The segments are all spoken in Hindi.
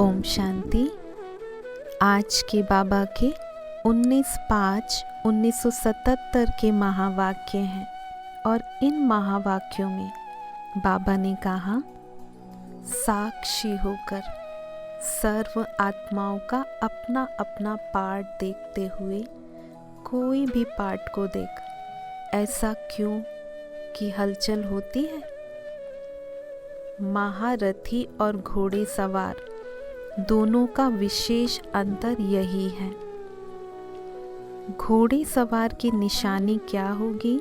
ओम शांति। आज के बाबा के 19/5/1977 के महावाक्य हैं और इन महावाक्यों में बाबा ने कहा, साक्षी होकर सर्व आत्माओं का अपना अपना पार्ट देखते हुए कोई भी पार्ट को देख, ऐसा क्यों कि हलचल होती है। महारथी और घोड़े सवार दोनों का विशेष अंतर यही है। घोड़े सवार की निशानी क्या होगी?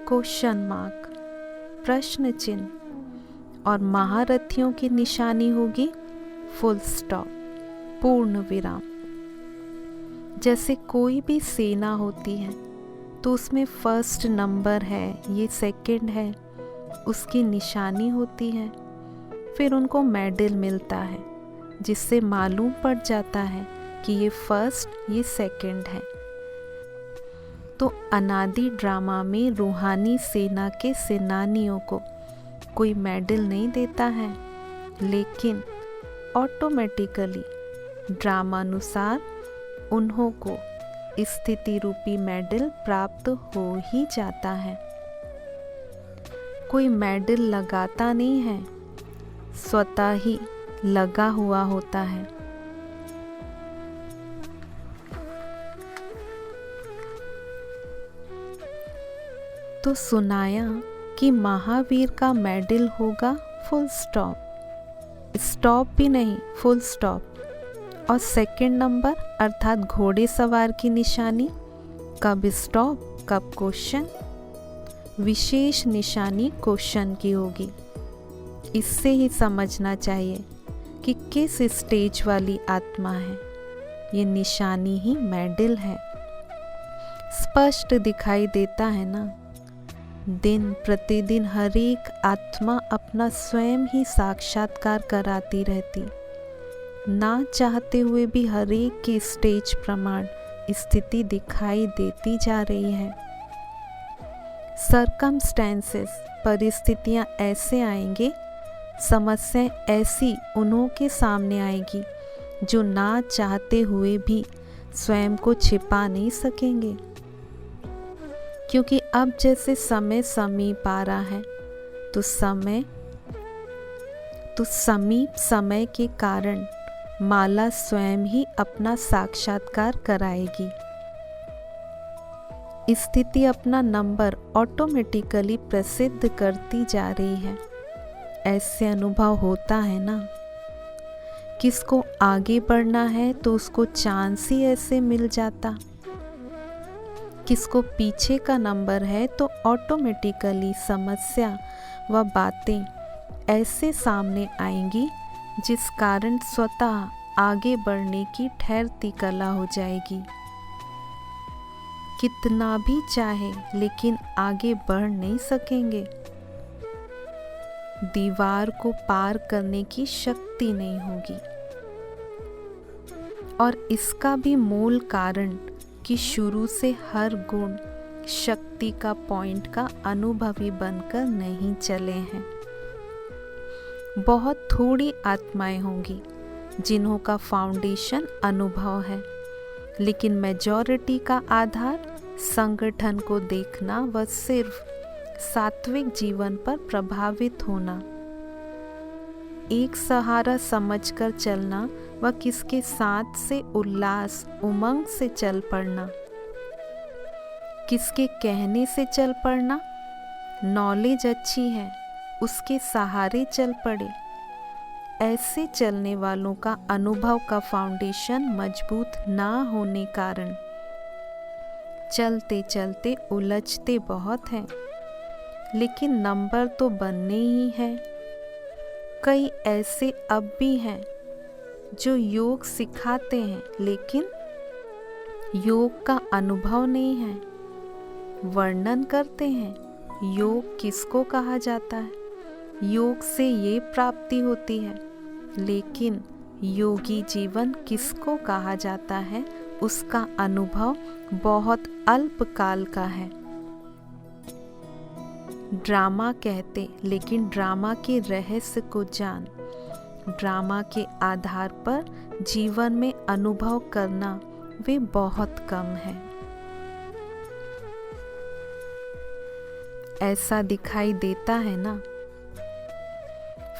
क्वेश्चन मार्क, प्रश्न चिन्ह, और महारथियों की निशानी होगी फुल स्टॉप, पूर्ण विराम। जैसे कोई भी सेना होती है तो उसमें फर्स्ट नंबर है, ये सेकंड है, उसकी निशानी होती है। फिर उनको मेडल मिलता है जिससे मालूम पड़ जाता है कि ये फर्स्ट, ये सेकंड है। तो अनादि ड्रामा में रूहानी सेना के सेनानियों को कोई मेडल नहीं देता है, लेकिन ऑटोमेटिकली ड्रामानुसार उन्हों को स्थिति रूपी मेडल प्राप्त हो ही जाता है। कोई मेडल लगाता नहीं है, स्वतः ही लगा हुआ होता है। तो सुनाया कि महावीर का मेडल होगा फुल स्टॉप, स्टॉप भी नहीं, फुल स्टॉप। और सेकंड नंबर अर्थात घोड़े सवार की निशानी कब स्टॉप, कब क्वेश्चन। विशेष निशानी क्वेश्चन की होगी। इससे ही समझना चाहिए कि किस स्टेज वाली आत्मा है। ये निशानी ही मेडल है। स्पष्ट दिखाई देता है ना। दिन प्रतिदिन हर एक आत्मा अपना स्वयं ही साक्षात्कार कराती रहती, ना चाहते हुए भी हर एक की स्टेज प्रमाण स्थिति दिखाई देती जा रही है। सरकमस्टेंसेस, परिस्थितियां ऐसे आएंगे, समस्याएं ऐसी उन्हों के सामने आएगी जो ना चाहते हुए भी स्वयं को छिपा नहीं सकेंगे। क्योंकि अब जैसे समय समीप आ रहा है तो समीप समय के कारण माला स्वयं ही अपना साक्षात्कार कराएगी। स्थिति अपना नंबर ऑटोमेटिकली प्रसिद्ध करती जा रही है। ऐसे अनुभव होता है ना। किसको आगे बढ़ना है तो उसको चांस ही ऐसे मिल जाता। किसको पीछे का नंबर है तो ऑटोमेटिकली समस्या व बातें ऐसे सामने आएंगी जिस कारण स्वतः आगे बढ़ने की ठहरती कला हो जाएगी। कितना भी चाहे लेकिन आगे बढ़ नहीं सकेंगे। दीवार को पार करने की शक्ति नहीं होगी। और इसका भी मूल कारण कि शुरू से हर गुण शक्ति का पॉइंट का अनुभवी बनकर नहीं चले हैं। बहुत थोड़ी आत्माएं होंगी जिन्हों का फाउंडेशन अनुभव है, लेकिन मेजॉरिटी का आधार संगठन को देखना व सिर्फ सात्विक जीवन पर प्रभावित होना, एक सहारा समझकर चलना व किसके साथ से उल्लास उमंग से चल पड़ना, किसके कहने से चल पड़ना, नॉलेज अच्छी है उसके सहारे चल पड़े। ऐसे चलने वालों का अनुभव का फाउंडेशन मजबूत ना होने कारण चलते चलते उलझते बहुत हैं, लेकिन नंबर तो बनने ही है। कई ऐसे अब भी हैं जो योग सिखाते हैं लेकिन योग का अनुभव नहीं है। वर्णन करते हैं योग किसको कहा जाता है, योग से ये प्राप्ति होती है, लेकिन योगी जीवन किसको कहा जाता है, उसका अनुभव बहुत अल्पकाल का है। ड्रामा कहते, लेकिन ड्रामा के रहस्य को जान ड्रामा के आधार पर जीवन में अनुभव करना वे बहुत कम है। ऐसा दिखाई देता है ना।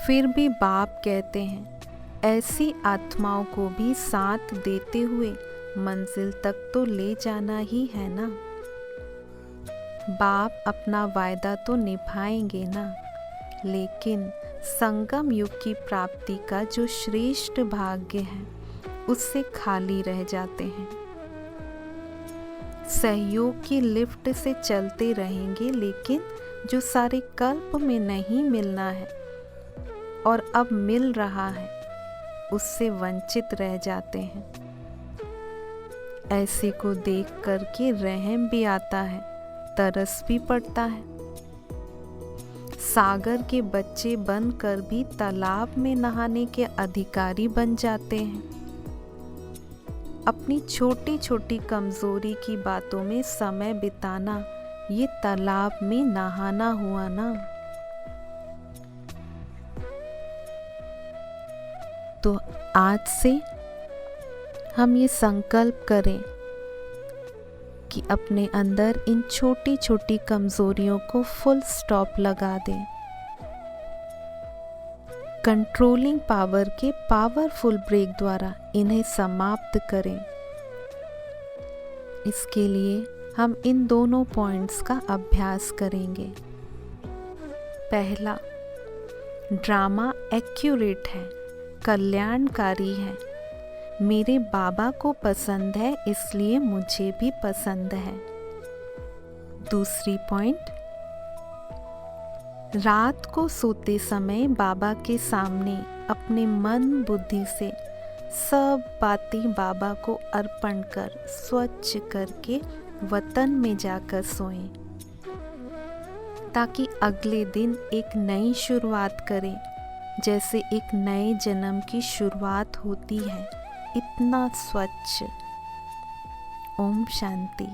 फिर भी बाप कहते हैं ऐसी आत्माओं को भी साथ देते हुए मंजिल तक तो ले जाना ही है ना। बाप अपना वायदा तो निभाएंगे ना, लेकिन संगम युग की प्राप्ति का जो श्रेष्ठ भाग्य है उससे खाली रह जाते हैं। सहयोग की लिफ्ट से चलते रहेंगे, लेकिन जो सारे कल्प में नहीं मिलना है और अब मिल रहा है उससे वंचित रह जाते हैं। ऐसे को देख कर के रहम भी आता है, तरस भी पड़ता है। सागर के बच्चे बनकर भी तालाब में नहाने के अधिकारी बन जाते हैं। अपनी छोटी छोटी कमजोरी की बातों में समय बिताना ये तालाब में नहाना हुआ ना। तो आज से हम ये संकल्प करें कि अपने अंदर इन छोटी छोटी कमजोरियों को फुल स्टॉप लगा दें। कंट्रोलिंग पावर के पावरफुल ब्रेक द्वारा इन्हें समाप्त करें। इसके लिए हम इन दोनों पॉइंट्स का अभ्यास करेंगे। पहला, ड्रामा एक्यूरेट है, कल्याणकारी है, मेरे बाबा को पसंद है इसलिए मुझे भी पसंद है। दूसरी पॉइंट, रात को सोते समय बाबा के सामने अपने मन बुद्धि से सब बातें बाबा को अर्पण कर स्वच्छ करके वतन में जाकर सोएं, ताकि अगले दिन एक नई शुरुआत करें, जैसे एक नए जन्म की शुरुआत होती है, इतना स्वच्छ। ओम शांति।